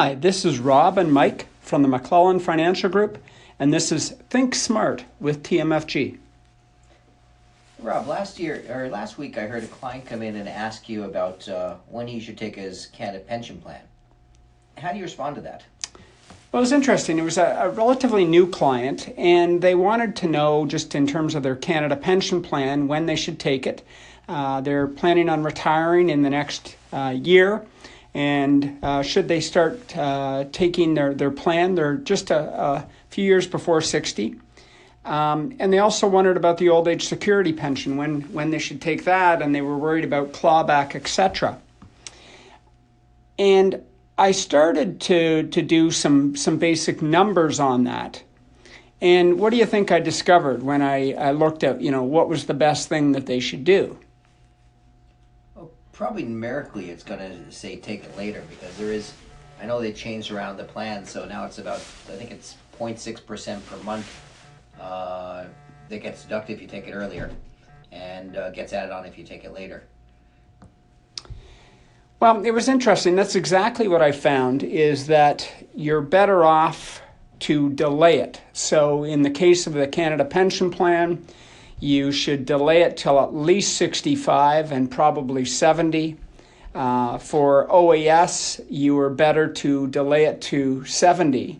Hi, this is Rob and Mike from the McClellan Financial Group, and this is ThinkSmart with TMFG. Rob, last week I heard a client come in and ask you about when he should take his Canada pension plan. How do you respond to that? Well, it was interesting. It was a relatively new client, and they wanted to know, just in terms of their Canada pension plan, when they should take it. They're planning on retiring in the next year, and should they start taking their plan? They're just a few years before 60. And they also wondered about the old age security pension, when they should take that, and they were worried about clawback, etc. And I started to do some basic numbers on that. And what do you think I discovered when I looked at, what was the best thing that they should do? Well, probably numerically it's going to say take it later, because I know they changed around the plan, so now it's about, I think it's 0.6% per month that gets deducted if you take it earlier, and gets added on if you take it later. Well, it was interesting. That's exactly what I found, is that you're better off to delay it. So in the case of the Canada pension plan, you should delay it till at least 65 and probably 70. For OAS, you are better to delay it to 70.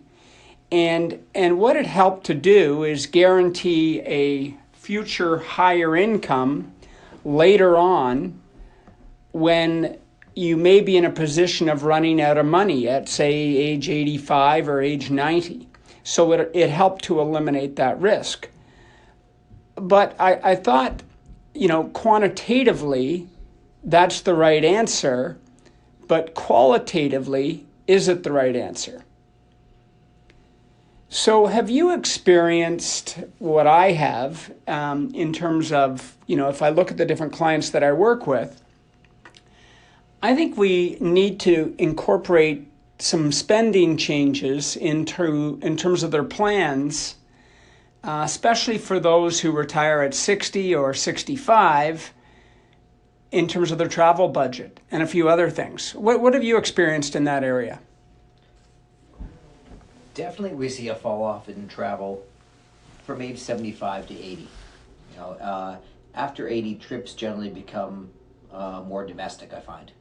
And what it helped to do is guarantee a future higher income later on, when you may be in a position of running out of money at, say, age 85 or age 90. So it helped to eliminate that risk. But I thought, quantitatively, that's the right answer, but qualitatively, is it the right answer? So have you experienced what I have in terms of, if I look at the different clients that I work with, I think we need to incorporate some spending changes in terms of their plans, especially for those who retire at 60 or 65, in terms of their travel budget and a few other things. What have you experienced in that area? Definitely we see a fall off in travel from age 75 to 80. After 80, trips generally become more domestic, I find.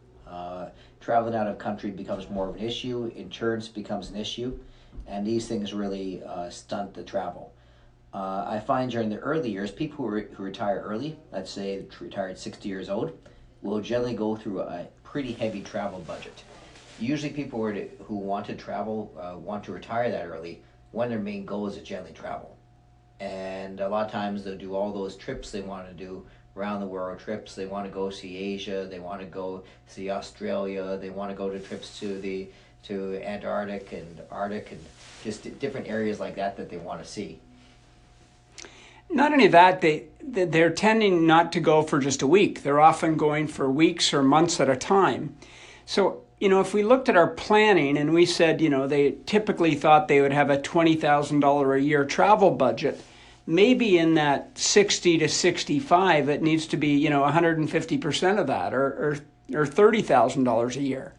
Traveling out of country becomes more of an issue, insurance becomes an issue, and these things really stunt the travel. I find during the early years, people who retire early, let's say retire at 60 years old, will generally go through a pretty heavy travel budget. Usually people who want to travel, want to retire that early, one of their main goals is generally travel. And a lot of times they'll do all those trips they want to do, around the world trips. They want to go see Asia, they want to go see Australia, they want to go to trips to Antarctic and Arctic, and just different areas like that they want to see. Not only that, they're tending not to go for just a week. They're often going for weeks or months at a time. So, if we looked at our planning and we said, they typically thought they would have a $20,000 a year travel budget, maybe in that 60 to 65, it needs to be, 150% of that, or $30,000 a year.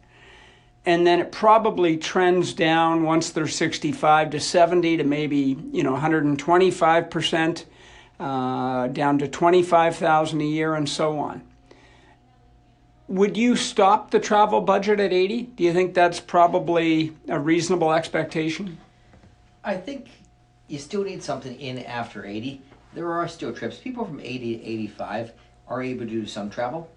And then it probably trends down once they're 65 to 70 to maybe, 125%, down to $25,000 a year, and so on. Would you stop the travel budget at 80? Do you think that's probably a reasonable expectation? I think you still need something in after 80. There are still trips. People from 80 to 85 are able to do some travel.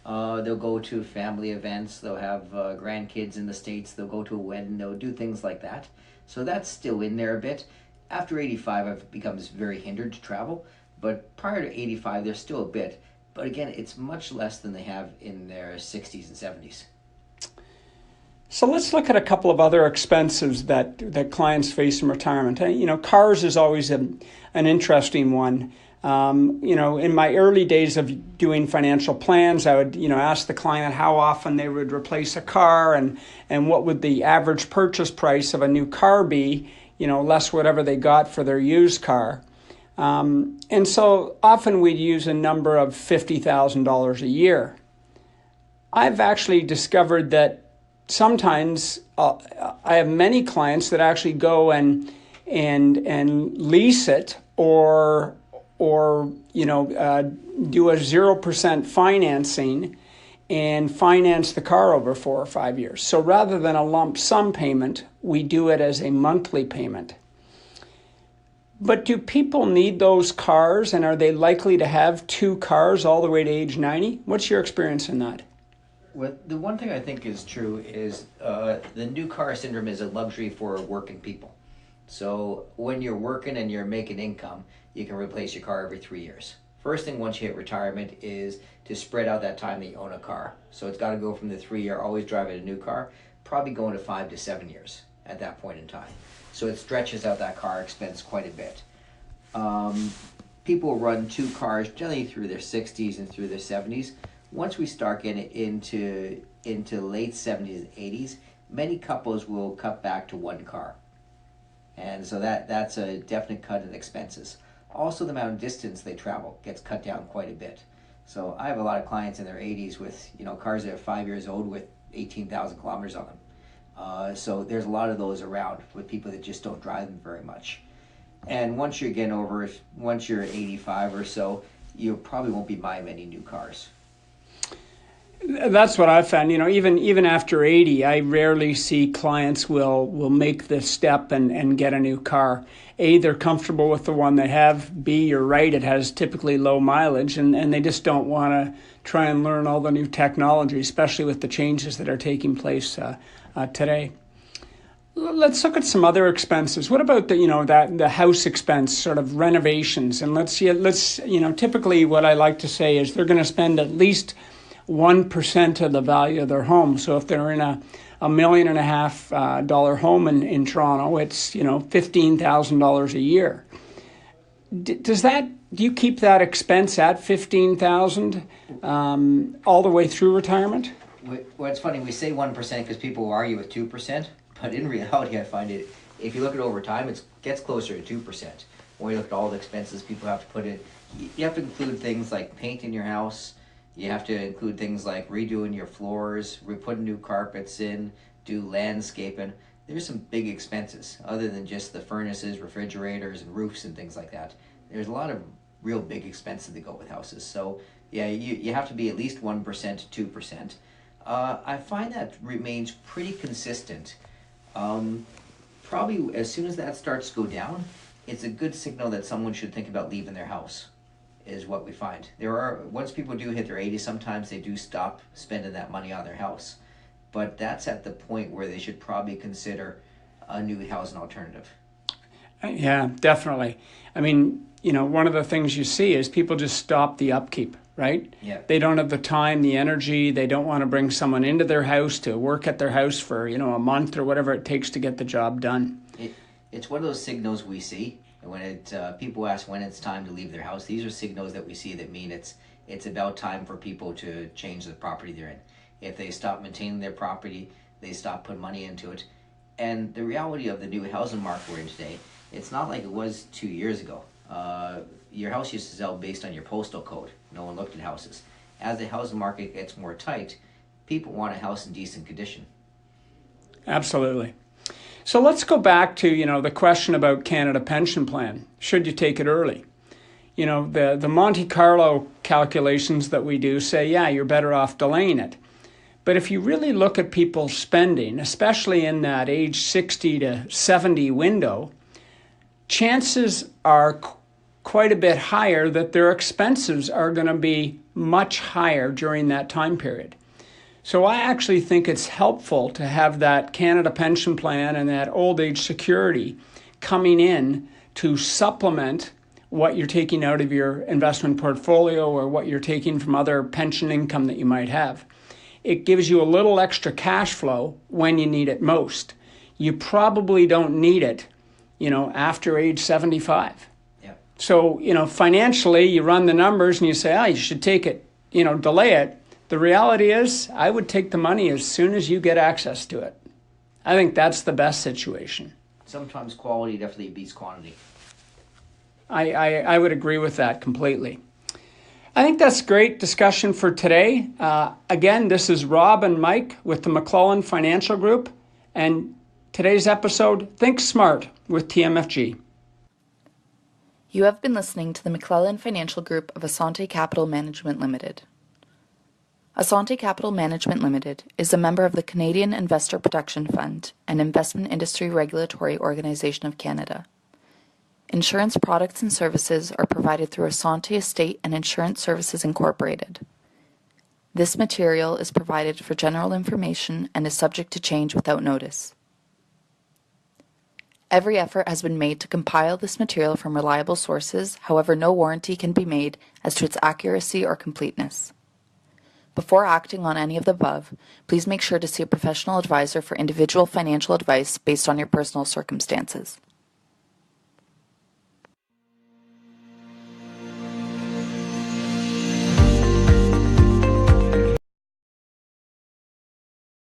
They'll go to family events. They'll have grandkids in the States. They'll go to a wedding. They'll do things like that. So that's still in there a bit. After 85, it becomes very hindered to travel. But prior to 85, there's still a bit. But again, it's much less than they have in their 60s and 70s. So let's look at a couple of other expenses that clients face in retirement. Cars is always an interesting one. In my early days of doing financial plans, I would, ask the client how often they would replace a car and what would the average purchase price of a new car be, less whatever they got for their used car. And so often we'd use a number of $50,000 a year. I've actually discovered that sometimes I have many clients that actually go and lease it or do a 0% financing and finance the car over 4 or 5 years. So rather than a lump sum payment, we do it as a monthly payment. But do people need those cars, and are they likely to have 2 cars all the way to age 90? What's your experience in that? Well, the one thing I think is true is the new car syndrome is a luxury for working people. So when you're working and you're making income, you can replace your car every 3 years. First thing once you hit retirement is to spread out that time that you own a car. So it's got to go from the 3-year always driving a new car, probably going to 5 to 7 years at that point in time. So it stretches out that car expense quite a bit. People run 2 cars generally through their 60s and through their 70s. Once we start getting into late 70s and 80s, many couples will cut back to 1 car. And so that's a definite cut in expenses. Also, the amount of distance they travel gets cut down quite a bit. So I have a lot of clients in their 80s with cars that are 5 years old with 18,000 kilometers on them. So there's a lot of those around with people that just don't drive them very much. And once you're 85 or so, you probably won't be buying many new cars. That's what I've found. Even after 80, I rarely see clients will make this step and get a new car. A, they're comfortable with the one they have. B, you're right, it has typically low mileage, and they just don't want to try and learn all the new technology, especially with the changes that are taking place today. Let's look at some other expenses. What about the house expense, sort of renovations? And let's typically what I like to say is they're going to spend at least 1% of the value of their home. So if they're in a $1.5 million home in Toronto, it's $15,000 a year. Do you keep that expense at $15,000 all the way through retirement? Well, it's funny, we say 1% because people will argue with 2%, but in reality I find it, if you look at it over time, it gets closer to 2%. When you look at all the expenses people have to put in, you have to include things like painting your house. You have to include things like redoing your floors, putting new carpets in, do landscaping. There's some big expenses other than just the furnaces, refrigerators, and roofs and things like that. There's a lot of real big expenses that go with houses. So yeah, you have to be at least 1% to 2%. I find that remains pretty consistent. Probably as soon as that starts to go down, it's a good signal that someone should think about leaving their house, is what we find. Once people do hit their 80s, sometimes they do stop spending that money on their house. But that's at the point where they should probably consider a new housing alternative. Yeah, definitely. I mean, one of the things you see is people just stop the upkeep, right? Yeah. They don't have the time, the energy. They don't want to bring someone into their house to work at their house for, a month or whatever it takes to get the job done. It's one of those signals we see. And when people ask when it's time to leave their house, these are signals that we see that mean it's about time for people to change the property they're in. If they stop maintaining their property, they stop putting money into it. And the reality of the new housing market we're in today, it's not like it was 2 years ago. Your house used to sell based on your postal code. No one looked at houses. As the housing market gets more tight, people want a house in decent condition. Absolutely. So let's go back to, the question about Canada Pension Plan. Should you take it early? The Monte Carlo calculations that we do say, yeah, you're better off delaying it. But if you really look at people's spending, especially in that age 60 to 70 window, chances are quite a bit higher that their expenses are going to be much higher during that time period. So I actually think it's helpful to have that Canada Pension Plan and that old age security coming in to supplement what you're taking out of your investment portfolio or what you're taking from other pension income that you might have. It gives you a little extra cash flow when you need it most. You probably don't need it, after age 75. Yeah. So, financially, you run the numbers and you say, you should take it, delay it. The reality is, I would take the money as soon as you get access to it. I think that's the best situation. Sometimes quality definitely beats quantity. I would agree with that completely. I think that's great discussion for today. Again, this is Rob and Mike with the McClellan Financial Group, and today's episode, Think Smart with TMFG. You have been listening to the McClellan Financial Group of Asante Capital Management Limited. Asante Capital Management Limited is a member of the Canadian Investor Protection Fund and Investment Industry Regulatory Organization of Canada. Insurance products and services are provided through Asante Estate and Insurance Services Incorporated. This material is provided for general information and is subject to change without notice. Every effort has been made to compile this material from reliable sources, however, no warranty can be made as to its accuracy or completeness. Before acting on any of the above, please make sure to see a professional advisor for individual financial advice based on your personal circumstances.